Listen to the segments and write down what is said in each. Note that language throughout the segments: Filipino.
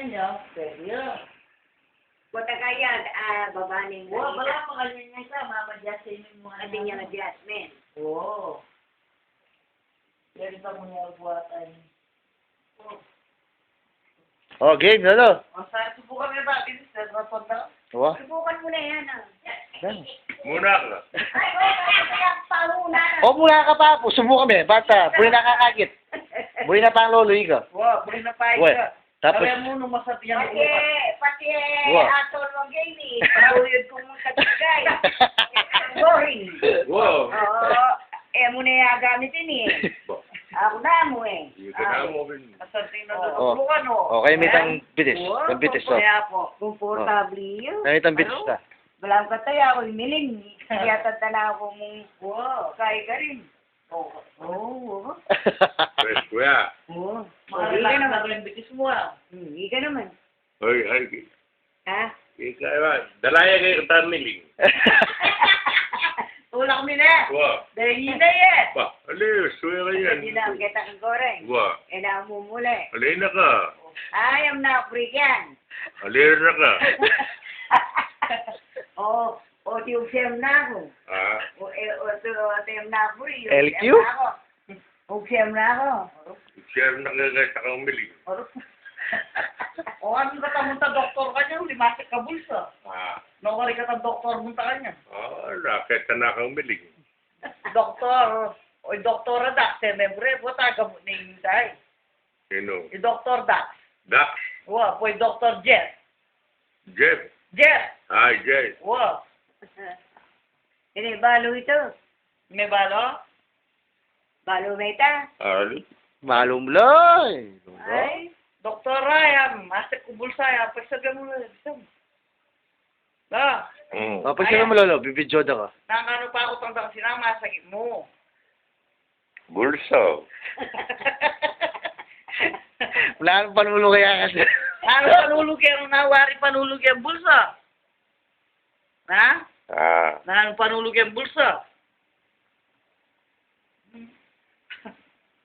niya, pwede yun. Kota kaya, babaning. Wala pa kanya niya sa mamadyasin yung mga Ating niya adjustment. Oo. Yan ito mo niya buwatan. Oh, game, lolo. O, sa subukan niya ba? Bilis na punta. Wa. Subukan mo na yan, Yan. Muna ka. Ay, kaya pauna na. O, mula ka pa. Subukan mo bata. Buhay na kakagit. Buhay na pang lolo ka. Wow, buli na pa Wait. ka. Tapos, Kaya mo nung masabi ang Pati, Wow. ato ng game eh. Paluyod kong katigay. Boring. Wow. Oo. Mo na yung gamitin eh. Ako na mo eh. Ika na mo rin. Masabi na Oh. doon. Subukan o. okay, may tang bitis. Tang bitis, oh. Kaya po. Komportable yun. May tang bitis ta. Walang kataya ako imiling. Kaya tanda ako mong kaya ka rin. Oo. Pwes, kuya. Oo. Hindi Mahal ka na naman. naman bitis mo ah. Hindi ka naman. Hoy, ay. Ha? Ika ba? Dalaya kayo katamiling. Tulak mi na. Wa. Dahil na yan. Ba, alis. Suya ka yan. Hindi na ang kita ng goreng. Wa. Eh na mumuli. Alay na ka. Ayam na African. Alay na ka. O tiyong na ako. Ah. Tiyong na ako. LQ? O tiyong na ako. Share na ka sa kamiling. O ano ka tamunta doktor ka niya, limasik ka bulsa. Ah. Nakari ka ta doktor munta ka niya. Ah, raket na kamiling. Doktor, o doktora Dax, membre, po taga mo na yung day. Sino? Si Doktor Dax. Dax. Wa, po Doktor Jeff. Jeff. Jeff! Hi, Jeff. Wa, Ini balo ito. may balo? Balo meta. Ali. Malum loy. Ay. Doktor Ryan, masik ko bulsa ya, pagsabi mo na, isang. Da, Mm. Kapag sila mo lolo, bibidyo da ka. nakano pa ako tang sinama, sakit mo. Bulso. Wala kang panulo kaya kasi. Ano panulog yan, nawari panulog yan bulsa? Ha? Ah. Ano panulog yan bulsa?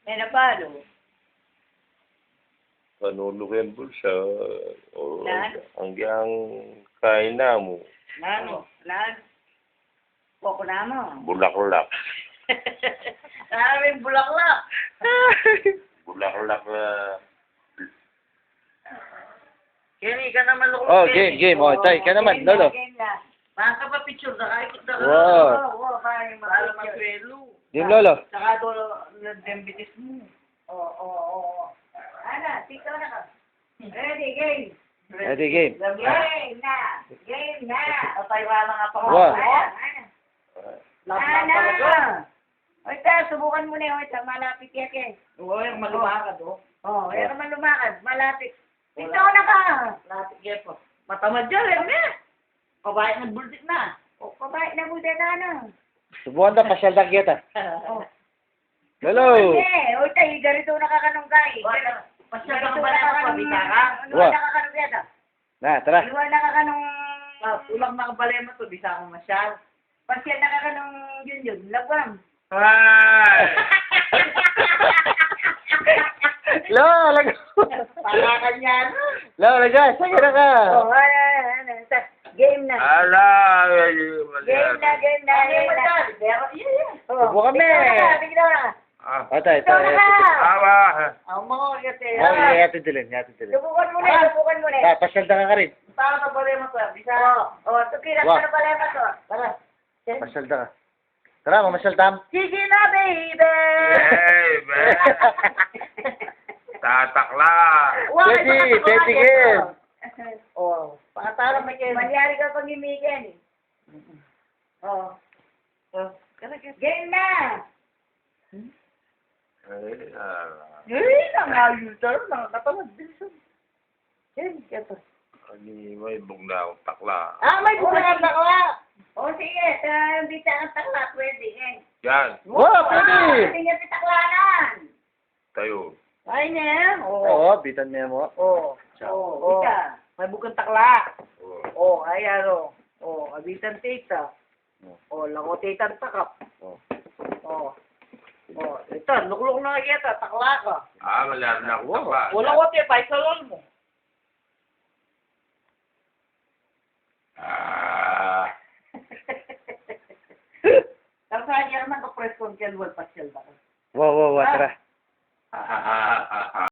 May nabalo. Panulog yung bulsa. O, Lan? hanggang kain na mo. Ano? Lan. Poko na mo. Bulaklak. Maraming bulaklak. Bulaklak na. Kenny, ka naman lukot. Oh, game. Oh, tay, ka naman, lolo. Game na. Baka ka pa picture na kaikot na ka. Wow. Kaya Para mag-picture. magpelo. Game lolo. Saka doon na dembitis mo. Oo. Ana, tikaw na ka. Ready, game. Ready, game. Game na. Game na. Patay ka na nga pa. Wow. Ana. Lahat na pala doon. Ana. Oy, ta, subukan mo na yun. Malapit yan, Ken. Oo, yung malumakad oh. Oh, kaya naman lumakad. Malapit. Tikaw na ka. Lapit kaya po. Matamad dyan, eh, ne? Kabayan ng buldik na. O, kabait na buda na, ano. Subukan ta, pasyal ta kita. Oh. Lolo. Hindi. Oy, tayo, ganito nakakanong kay. Pasya ka ba na pabita ka? Wa. Nakakanong kaya. Na, tara. Iwan nakakanong... Ulang makabalema to, bisa akong masyal. Pasya nakakanong yun. Lagwam. Hi! Lo, lago. Para kanya, no? Lo, lago. Sige na ka. Oh, ano. Game na. Ala! Game na. Oh, Subukan mo. tignan na. Ah. Atay, Tignan na ka. Awa! Ang mga kasi. Oh, yati dilin. Subukan mo na. Ah, pasyal ta ka rin. Para makabalema to, bisa. Tukiran Wa. ka na pala to. Tara. Pasyal ta ka. Tara, mamasyal tam. Sige na, baby. Hey, man! Tatakla! Pwede game. Oh, pakatara may kayo. Manyari ka pag imigan eh. Oh. Game na. Ay, Eh, nangayutar. Natamad din siya. Yan, kaya Ani, may bugna akong takla. may bukahan na ka. O sige, bisa ang takla, pwede eh. Yan, Wow, pwede. Hindi niya pitaklanan. tayo. Ay, niya. Oo, bitan niya mo. Oh. Bisa. May bukang takla. Oh. Ayan o. Abitan tita. Lakotitan takap. Ito, lukluk na kita, takla ka. Ah, wala na akong takla. Wala ko te, paisalon mo. Pasaya naman ko press con kel wal pasyal ba. Wow, wow, wow, tara. Ha ha ha ha ha.